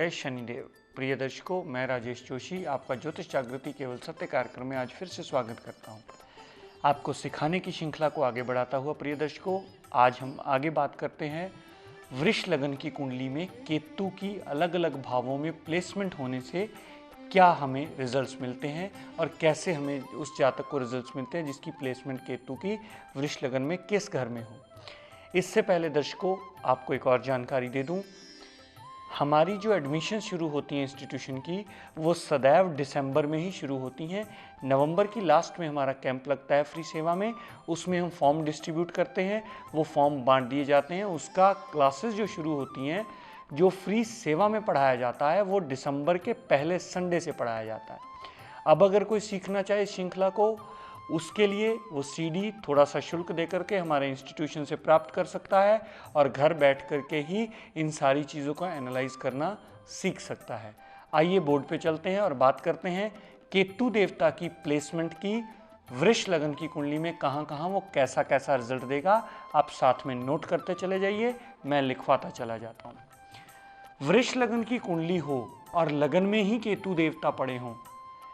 जय शनिदेव। प्रिय दर्शकों, मैं राजेश जोशी आपका ज्योतिष जागृति केवल सत्य कार्यक्रम में आज फिर से स्वागत करता हूं। आपको सिखाने की श्रृंखला को आगे बढ़ाता हुआ प्रिय दर्शकों, आज हम आगे बात करते हैं वृष लगन की कुंडली में केतु की अलग अलग भावों में प्लेसमेंट होने से क्या हमें रिजल्ट्स मिलते हैं और कैसे हमें उस जातक को रिजल्ट्स मिलते हैं जिसकी प्लेसमेंट केतु की वृष लगन में किस घर में हो। इससे पहले दर्शकों, आपको एक और जानकारी दे दूं, हमारी जो एडमिशन शुरू होती हैं इंस्टीट्यूशन की, वो सदैव दिसंबर में ही शुरू होती हैं। नवंबर की लास्ट में हमारा कैंप लगता है फ्री सेवा में, उसमें हम फॉर्म डिस्ट्रीब्यूट करते हैं, वो फॉर्म बांट दिए जाते हैं। उसका क्लासेस जो शुरू होती हैं, जो फ्री सेवा में पढ़ाया जाता है, वो दिसंबर के पहले संडे से पढ़ाया जाता है। अब अगर कोई सीखना चाहे श्रृंखला को, उसके लिए वो सीडी थोड़ा सा शुल्क दे करके हमारे इंस्टीट्यूशन से प्राप्त कर सकता है और घर बैठ करके ही इन सारी चीज़ों को एनालाइज करना सीख सकता है। आइए बोर्ड पे चलते हैं और बात करते हैं केतु देवता की प्लेसमेंट की वृष लगन की कुंडली में कहाँ कहाँ वो कैसा कैसा रिजल्ट देगा। आप साथ में नोट करते चले जाइए, मैं लिखवाता चला जाता हूँ। वृष लगन की कुंडली हो और लगन में ही केतु देवता पड़े हों,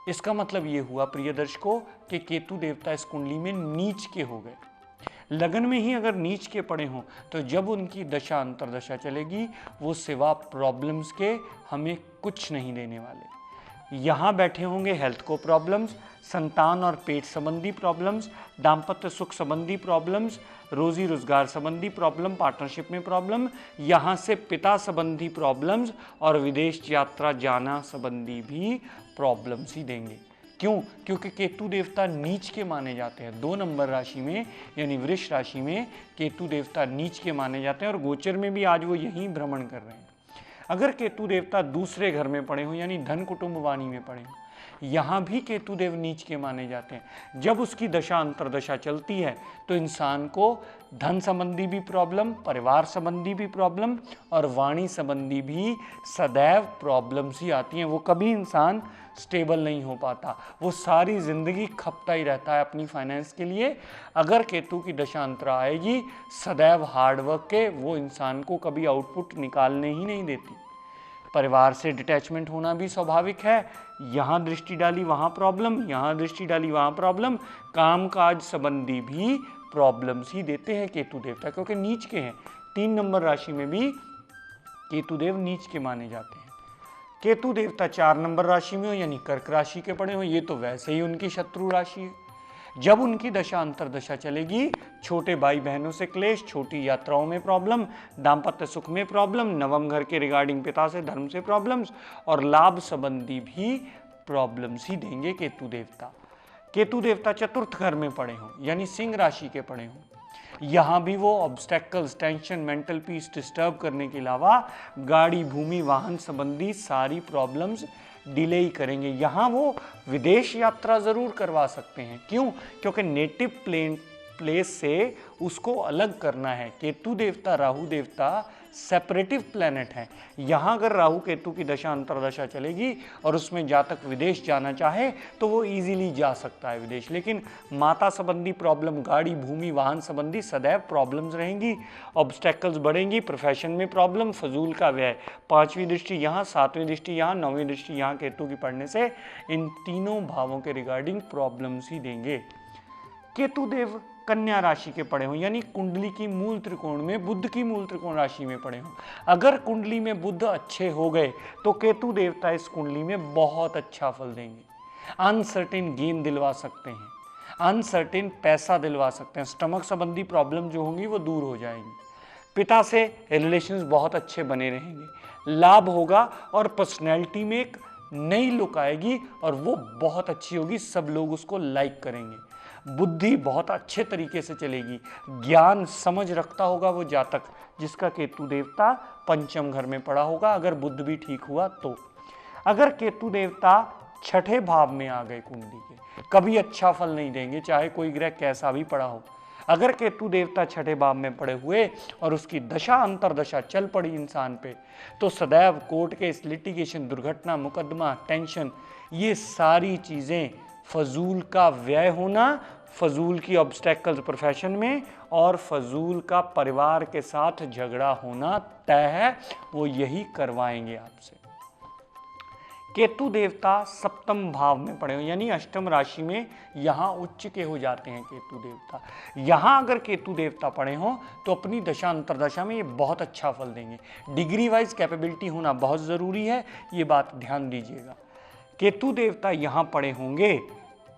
इसका मतलब ये हुआ प्रिय दर्शकों कि केतु देवता इस कुंडली में नीच के हो गए। लगन में ही अगर नीच के पड़े हों तो जब उनकी दशा अंतरदशा चलेगी, वो सिवा प्रॉब्लम्स के हमें कुछ नहीं देने वाले। यहाँ बैठे होंगे हेल्थ को प्रॉब्लम्स, संतान और पेट संबंधी प्रॉब्लम्स, दाम्पत्य सुख संबंधी प्रॉब्लम्स, रोजी रोजगार संबंधी प्रॉब्लम, पार्टनरशिप में प्रॉब्लम, यहाँ से पिता संबंधी प्रॉब्लम्स और विदेश यात्रा जाना संबंधी भी प्रॉब्लम्स ही देंगे। क्यों? क्योंकि केतु देवता नीच के माने जाते हैं। 2 नंबर राशि में यानी वृष राशि में केतु देवता नीच के माने जाते हैं और गोचर में भी आज वो यहीं भ्रमण कर रहे हैं। अगर केतु देवता दूसरे घर में पड़े हों यानी धन कुटुंब वाणी में पड़े हों, यहाँ भी केतु देव नीच के माने जाते हैं। जब उसकी दशा अंतरदशा चलती है तो इंसान को धन संबंधी भी प्रॉब्लम, परिवार संबंधी भी प्रॉब्लम और वाणी संबंधी भी सदैव प्रॉब्लम्स ही आती हैं। वो कभी इंसान स्टेबल नहीं हो पाता, वो सारी जिंदगी खपता ही रहता है अपनी फाइनेंस के लिए। अगर केतु की दशा अंतरा आएगी, सदैव हार्डवर्क के वो इंसान को कभी आउटपुट निकालने ही नहीं देती। परिवार से डिटैचमेंट होना भी स्वाभाविक है। यहाँ दृष्टि डाली वहाँ प्रॉब्लम, यहाँ दृष्टि डाली वहाँ प्रॉब्लम। काम काज संबंधी भी प्रॉब्लम्स ही देते हैं केतु देवता, क्योंकि नीच के हैं। 3 नंबर राशि में भी केतु देव नीच के माने जाते हैं। केतु देवता 4 नंबर राशि में हो यानी कर्क राशि के पड़े हो, ये तो वैसे ही उनकी शत्रु राशि है। जब उनकी दशा अंतरदशा चलेगी, छोटे भाई बहनों से क्लेश, छोटी यात्राओं में प्रॉब्लम, दाम्पत्य सुख में प्रॉब्लम, नवम घर के रिगार्डिंग पिता से धर्म से प्रॉब्लम्स और लाभ संबंधी भी प्रॉब्लम्स ही देंगे केतु देवता। केतु देवता चतुर्थ घर में पड़े हों यानी सिंह राशि के पड़े हों, यहाँ भी वो obstacles, tension, mental peace disturb करने के अलावा गाड़ी, भूमि, वाहन संबंधी सारी प्रॉब्लम्स डिले ही करेंगे। यहाँ वो विदेश यात्रा जरूर करवा सकते हैं। क्यों? क्योंकि नेटिव प्लेस से उसको अलग करना है। केतु देवता, राहु देवता सेपरेटिव प्लैनेट है। यहाँ अगर राहु केतु की दशा अंतरदशा चलेगी और उसमें जातक विदेश जाना चाहे तो वो इजीली जा सकता है विदेश, लेकिन माता संबंधी प्रॉब्लम, गाड़ी, भूमि, वाहन संबंधी सदैव प्रॉब्लम्स रहेंगी, ऑब्स्टेकल्स बढ़ेंगी, प्रोफेशन में प्रॉब्लम, फजूल का व्यय। 5वीं दृष्टि यहाँ, 7वीं दृष्टि यहाँ, 9वीं दृष्टि यहाँ केतु की पड़ने से इन तीनों भावों के रिगार्डिंग प्रॉब्लम्स ही देंगे। केतु देव कन्या राशि के पड़े हों यानी कुंडली की मूल त्रिकोण में, बुध की मूल त्रिकोण राशि में पड़े हों। अगर कुंडली में बुध अच्छे हो गए तो केतु देवता इस कुंडली में बहुत अच्छा फल देंगे। अनसर्टेन गेन दिलवा सकते हैं, अनसर्टेन पैसा दिलवा सकते हैं, स्टमक संबंधी प्रॉब्लम जो होंगी वो दूर हो जाएंगी, पिता से रिलेशंस बहुत अच्छे बने रहेंगे, लाभ होगा और पर्सनैलिटी में एक नई लुक आएगी और वो बहुत अच्छी होगी, सब लोग उसको लाइक करेंगे। बुद्धि बहुत अच्छे तरीके से चलेगी, ज्ञान समझ रखता होगा वो जातक जिसका केतु देवता पंचम घर में पड़ा होगा, अगर बुद्ध भी ठीक हुआ तो। अगर केतु देवता छठे भाव में आ गए कुंडली के, कभी अच्छा फल नहीं देंगे, चाहे कोई ग्रह कैसा भी पड़ा हो। अगर केतु देवता छठे भाव में पड़े हुए और उसकी दशा अंतरदशा चल पड़ी इंसान पे, तो सदैव कोर्ट केस, लिटिगेशन, दुर्घटना, मुकदमा, टेंशन, ये सारी चीजें, फजूल का व्यय होना, फजूल की ऑब्स्टेकल्स प्रोफेशन में और फजूल का परिवार के साथ झगड़ा होना तय है, वो यही करवाएंगे आपसे। केतु देवता सप्तम भाव में पड़े हो यानी अष्टम राशि में यहाँ उच्च के हो जाते हैं केतु देवता। यहाँ अगर केतु देवता पड़े हों तो अपनी दशा अंतरदशा में ये बहुत अच्छा फल देंगे। डिग्री वाइज कैपेबिलिटी होना बहुत ज़रूरी है, ये बात ध्यान दीजिएगा। केतु देवता यहाँ पड़े होंगे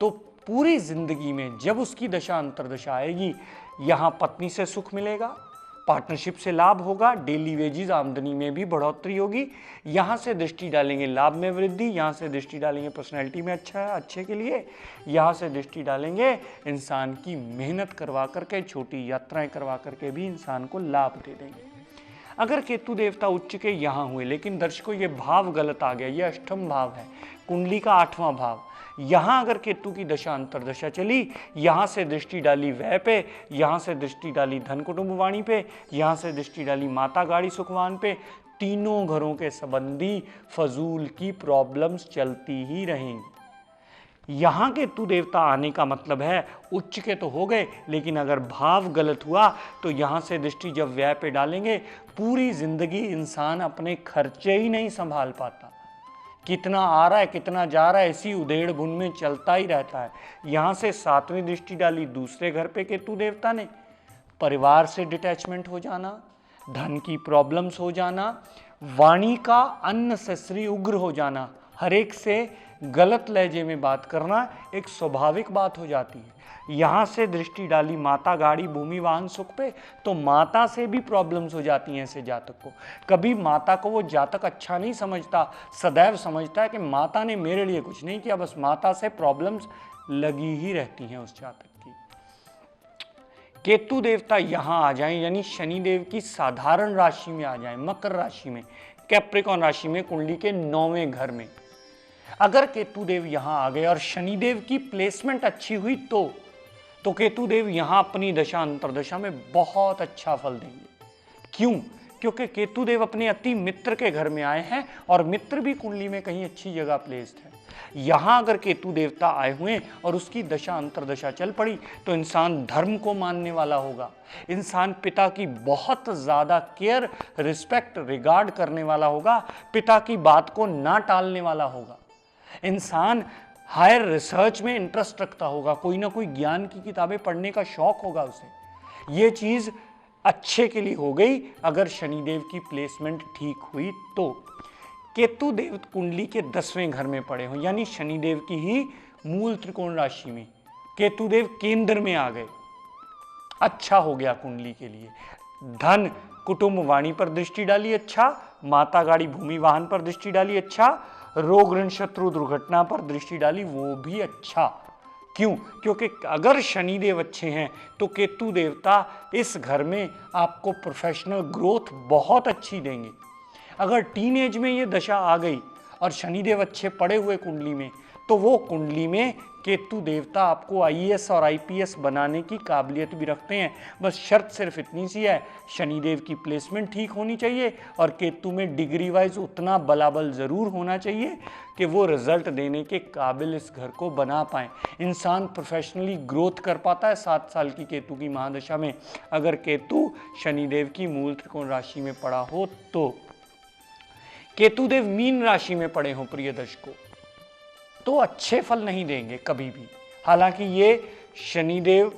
तो पूरी जिंदगी में जब उसकी दशा अंतरदशा आएगी, यहाँ पत्नी से सुख मिलेगा, पार्टनरशिप से लाभ होगा, डेली वेजेस आमदनी में भी बढ़ोतरी होगी। यहाँ से दृष्टि डालेंगे लाभ में वृद्धि, यहाँ से दृष्टि डालेंगे पर्सनैलिटी में अच्छे के लिए, यहाँ से दृष्टि डालेंगे इंसान की मेहनत करवा करके, छोटी यात्राएं करवा करके भी इंसान को लाभ दे देंगे। अगर केतु देवता उच्च के यहाँ हुए, लेकिन दर्शकों ये भाव गलत आ गया, ये अष्टम भाव है, कुंडली का 8वां भाव। यहाँ अगर केतु की दशा अंतरदशा चली, यहाँ से दृष्टि डाली व्यय पे, यहाँ से दृष्टि डाली धन कुटुंब वाणी पे, यहाँ से दृष्टि डाली माता गाड़ी सुखवान पे, तीनों घरों के संबंधी फजूल की प्रॉब्लम्स चलती ही रहेंगी। यहाँ केतु देवता आने का मतलब है उच्च के तो हो गए, लेकिन अगर भाव गलत हुआ तो यहाँ से दृष्टि जब व्यय पे डालेंगे, पूरी जिंदगी इंसान अपने खर्चे ही नहीं संभाल पाता। कितना आ रहा है कितना जा रहा है, इसी उधेड़ बुन में चलता ही रहता है। यहाँ से 7वीं दृष्टि डाली दूसरे घर पे केतु देवता ने, परिवार से डिटैचमेंट हो जाना, धन की प्रॉब्लम्स हो जाना, वाणी का अननेसेसरी उग्र हो जाना, हर एक से गलत लहजे में बात करना एक स्वाभाविक बात हो जाती है। यहाँ से दृष्टि डाली माता गाड़ी भूमि वाहन सुख पे, तो माता से भी प्रॉब्लम्स हो जाती हैं ऐसे जातक को। कभी माता को वो जातक अच्छा नहीं समझता, सदैव समझता है कि माता ने मेरे लिए कुछ नहीं किया, बस माता से प्रॉब्लम्स लगी ही रहती हैं उस जातक की। केतु देवता यहाँ आ जाएं यानी शनिदेव की साधारण राशि में आ जाएं, मकर राशि में, कैप्रिकॉर्न राशि में, कुंडली के 9वें घर में। अगर केतु देव यहाँ आ गए और शनिदेव की प्लेसमेंट अच्छी हुई तो केतु देव यहाँ अपनी दशा अंतरदशा में बहुत अच्छा फल देंगे। क्यों? क्योंकि केतु देव अपने अति मित्र के घर में आए हैं और मित्र भी कुंडली में कहीं अच्छी जगह प्लेस्ड है। यहाँ अगर केतु देवता आए हुए और उसकी दशा अंतरदशा चल पड़ी तो इंसान धर्म को मानने वाला होगा, इंसान पिता की बहुत ज़्यादा केयर, रिस्पेक्ट, रिगार्ड करने वाला होगा, पिता की बात को ना टालने वाला होगा, इंसान हायर रिसर्च में इंटरेस्ट रखता होगा, कोई ना कोई ज्ञान की किताबें पढ़ने का शौक होगा उसे। ये चीज़ अच्छे के लिए हो गई अगर शनिदेव की प्लेसमेंट ठीक हुई तो। केतु देव कुंडली के 10वें घर में पड़े हों यानी शनिदेव की ही मूल त्रिकोण राशि में केतु देव केंद्र में आ गए, अच्छा हो गया कुंडली के लिए। धन कुटुंब वाणी पर दृष्टि डाली अच्छा, माता गाड़ी भूमि वाहन पर दृष्टि डाली अच्छा, रोग ऋण शत्रु दुर्घटना पर दृष्टि डाली वो भी अच्छा। क्यों? क्योंकि अगर शनिदेव अच्छे हैं तो केतु देवता इस घर में आपको प्रोफेशनल ग्रोथ बहुत अच्छी देंगे। अगर टीनेज में ये दशा आ गई और शनिदेव अच्छे पड़े हुए कुंडली में, तो वो कुंडली में केतु देवता आपको आईएएस और आईपीएस बनाने की काबिलियत भी रखते हैं। बस शर्त सिर्फ इतनी सी है, शनिदेव की प्लेसमेंट ठीक होनी चाहिए और केतु में डिग्री वाइज उतना बलाबल ज़रूर होना चाहिए कि वो रिजल्ट देने के काबिल इस घर को बना पाएँ। इंसान प्रोफेशनली ग्रोथ कर पाता है 7 साल की केतु की महादशा में अगर केतु शनिदेव की मूल त्रिकोण राशि में पड़ा हो तो। केतु देव मीन राशि में पड़े हों प्रिय दर्शकों तो अच्छे फल नहीं देंगे कभी भी। हालांकि ये शनिदेव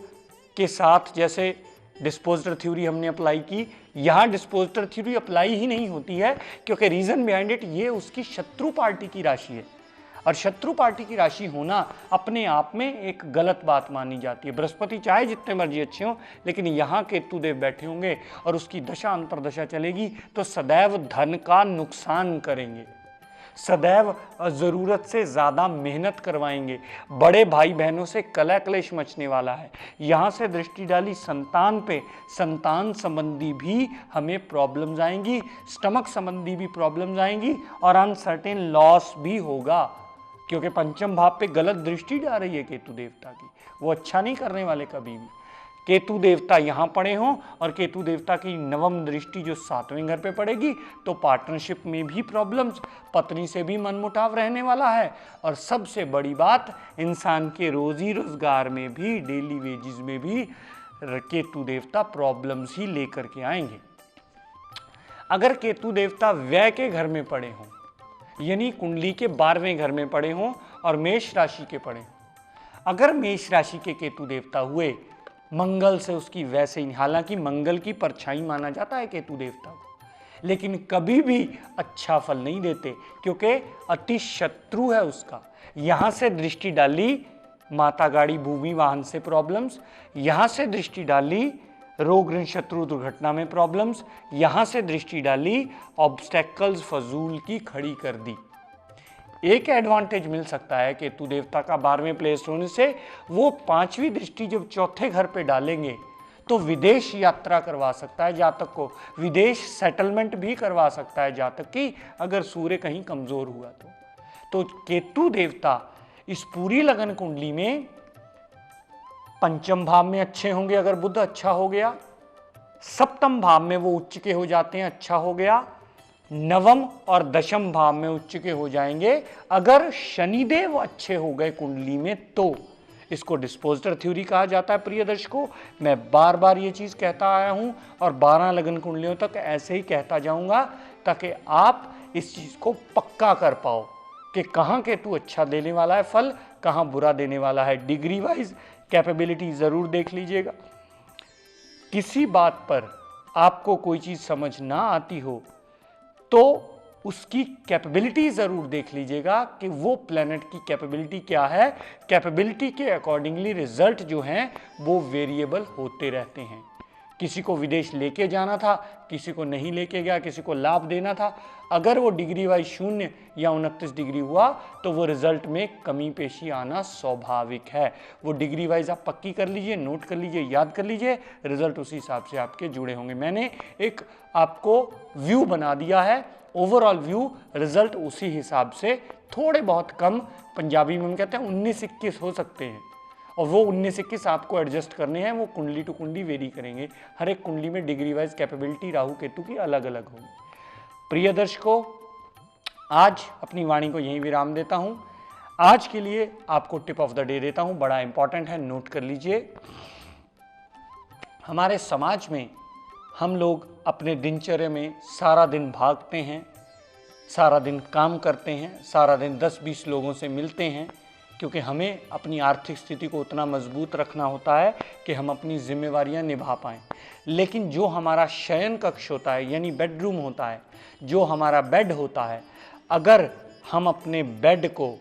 के साथ जैसे डिस्पोजर थ्योरी हमने अप्लाई की, यहाँ डिस्पोजर थ्योरी अप्लाई ही नहीं होती है क्योंकि रीजन बिहाइंड इट ये उसकी शत्रु पार्टी की राशि है और शत्रु पार्टी की राशि होना अपने आप में एक गलत बात मानी जाती है। बृहस्पति चाहे जितने मर्जी अच्छे हों, लेकिन यहाँ केतु देव बैठे होंगे और उसकी दशा अंतरदशा चलेगी तो सदैव धन का नुकसान करेंगे, सदैव ज़रूरत से ज़्यादा मेहनत करवाएंगे, बड़े भाई बहनों से कलह क्लेश मचने वाला है। यहाँ से दृष्टि डाली संतान पे, संतान संबंधी भी हमें प्रॉब्लम्स आएंगी, स्टमक संबंधी भी प्रॉब्लम्स आएंगी और अनसर्टेन लॉस भी होगा क्योंकि पंचम भाव पे गलत दृष्टि जा रही है केतु देवता की, वो अच्छा नहीं करने वाले कभी भी। केतु देवता यहाँ पड़े हों और केतु देवता की 9वीं दृष्टि जो 7वें घर पे पड़ेगी तो पार्टनरशिप में भी प्रॉब्लम्स, पत्नी से भी मनमुटाव रहने वाला है और सबसे बड़ी बात इंसान के रोजी रोजगार में भी, डेली वेजेस में भी केतु देवता प्रॉब्लम्स ही लेकर के आएंगे। अगर केतु देवता व्यय के घर में पड़े हों यानी कुंडली के 12वें घर में पड़े हों और मेष राशि के पड़े हों। अगर मेष राशि के केतु देवता हुए मंगल से उसकी वैसे ही, हालांकि मंगल की परछाई माना जाता है केतु देवता को, लेकिन कभी भी अच्छा फल नहीं देते क्योंकि अति शत्रु है उसका। यहां से दृष्टि डाली माता गाड़ी भूमि वाहन से प्रॉब्लम्स, यहां से दृष्टि डाली रोग ऋण शत्रु दुर्घटना में प्रॉब्लम्स, यहां से दृष्टि डाली ऑब्स्टेकल्स फजूल की खड़ी कर दी। एक एडवांटेज मिल सकता है केतु देवता का 12वें प्लेस होने से, वो 5वीं दृष्टि जब चौथे घर पे डालेंगे तो विदेश यात्रा करवा सकता है जातक को, विदेश सेटलमेंट भी करवा सकता है जातक की, अगर सूर्य कहीं कमजोर हुआ तो केतु देवता इस पूरी लगन कुंडली में पंचम भाव में अच्छे होंगे अगर बुध अच्छा हो गया, सप्तम भाव में वो उच्च के हो जाते हैं अच्छा हो गया, नवम और दशम भाव में उच्च के हो जाएंगे अगर शनिदेव अच्छे हो गए कुंडली में तो। इसको डिस्पोजर थ्योरी कहा जाता है। प्रिय दर्शकों, मैं बार बार ये चीज कहता आया हूं और 12 लगन कुंडलियों तक ऐसे ही कहता जाऊंगा ताकि आप इस चीज को पक्का कर पाओ कि कहां केतु अच्छा देने वाला है फल, कहां बुरा देने वाला है। डिग्री वाइज कैपेबिलिटी जरूर देख लीजिएगा। किसी बात पर आपको कोई चीज समझ ना आती हो तो उसकी कैपेबिलिटी जरूर देख लीजिएगा कि वो प्लेनेट की कैपेबिलिटी क्या है। कैपेबिलिटी के अकॉर्डिंगली रिजल्ट जो हैं वो वेरिएबल होते रहते हैं। किसी को विदेश लेके जाना था, किसी को नहीं लेके गया, किसी को लाभ देना था, अगर वो डिग्री वाइज 0 या 29 डिग्री हुआ तो वो रिजल्ट में कमी पेशी आना स्वाभाविक है। वो डिग्री वाइज आप पक्की कर लीजिए, नोट कर लीजिए, याद कर लीजिए, रिजल्ट उसी हिसाब से आपके जुड़े होंगे। मैंने एक आपको व्यू बना दिया है, ओवरऑल व्यू, रिजल्ट उसी हिसाब से थोड़े बहुत कम, पंजाबी में हम कहते हैं 19-21 हो सकते हैं और वो 19-21 आपको एडजस्ट करने हैं। वो कुंडली टू कुंडली वेरी करेंगे। हर एक कुंडली में degree wise capability Rahu Ketu की अलग अलग होगी। प्रिय दर्शकों, आज अपनी वाणी को यहीं विराम देता हूं। आज के लिए आपको टिप ऑफ द डे देता हूं, बड़ा इंपॉर्टेंट है, नोट कर लीजिए। हमारे समाज में हम लोग अपने दिनचर्या में सारा दिन भागते हैं, सारा दिन काम करते हैं, सारा दिन 10-20 लोगों से मिलते हैं क्योंकि हमें अपनी आर्थिक स्थिति को उतना मजबूत रखना होता है कि हम अपनी जिम्मेवारियां निभा पाएं। लेकिन जो हमारा शयन कक्ष होता है यानी बेडरूम होता है, जो हमारा बेड होता है, अगर हम अपने बेड को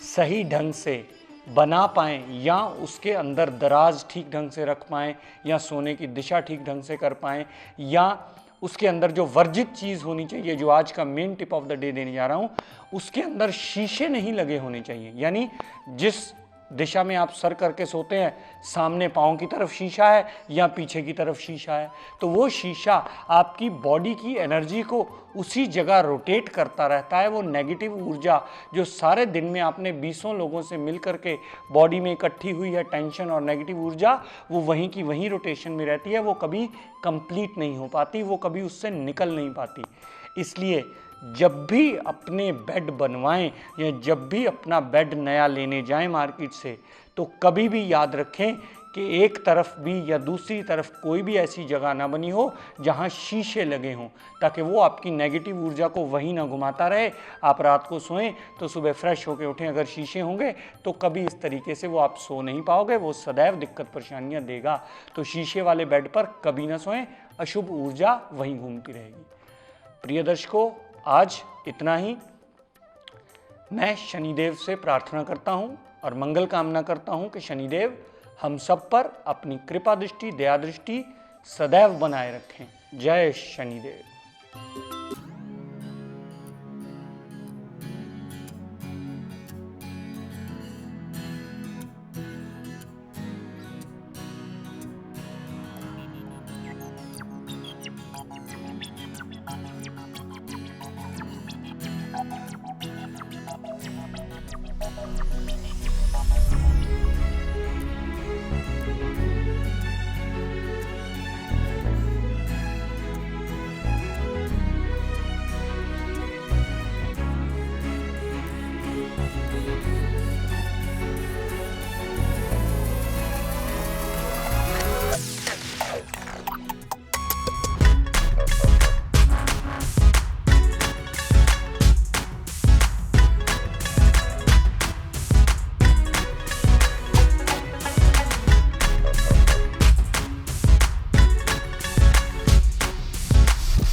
सही ढंग से बना पाएं या उसके अंदर दराज ठीक ढंग से रख पाएं या सोने की दिशा ठीक ढंग से कर पाएं या उसके अंदर जो वर्जित चीज़ होनी चाहिए, जो आज का main tip of the day देने जा रहा हूं, उसके अंदर शीशे नहीं लगे होने चाहिए। यानी जिस दिशा में आप सर करके सोते हैं, सामने पाँव की तरफ शीशा है या पीछे की तरफ शीशा है, तो वो शीशा आपकी बॉडी की एनर्जी को उसी जगह रोटेट करता रहता है। वो नेगेटिव ऊर्जा जो सारे दिन में आपने 20 लोगों से मिल करके बॉडी में इकट्ठी हुई है, टेंशन और नेगेटिव ऊर्जा, वो वहीं की वहीं रोटेशन में रहती है, वो कभी कंप्लीट नहीं हो पाती, वो कभी उससे निकल नहीं पाती। इसलिए जब भी अपने बेड बनवाएं या जब भी अपना बेड नया लेने जाएं मार्केट से, तो कभी भी याद रखें कि एक तरफ भी या दूसरी तरफ कोई भी ऐसी जगह ना बनी हो जहां शीशे लगे हों, ताकि वो आपकी नेगेटिव ऊर्जा को वहीं ना घुमाता रहे। आप रात को सोएं तो सुबह फ्रेश होकर उठें। अगर शीशे होंगे तो कभी इस तरीके से वो आप सो नहीं पाओगे, वो सदैव दिक्कत परेशानियां देगा। तो शीशे वाले बेड पर कभी ना सोएं, अशुभ ऊर्जा वहीं घूमती रहेगी। प्रिय दर्शकों, आज इतना ही। मैं शनिदेव से प्रार्थना करता हूं और मंगल कामना करता हूं कि शनिदेव हम सब पर अपनी कृपा दृष्टि, दया दृष्टि सदैव बनाए रखें। जय शनिदेव।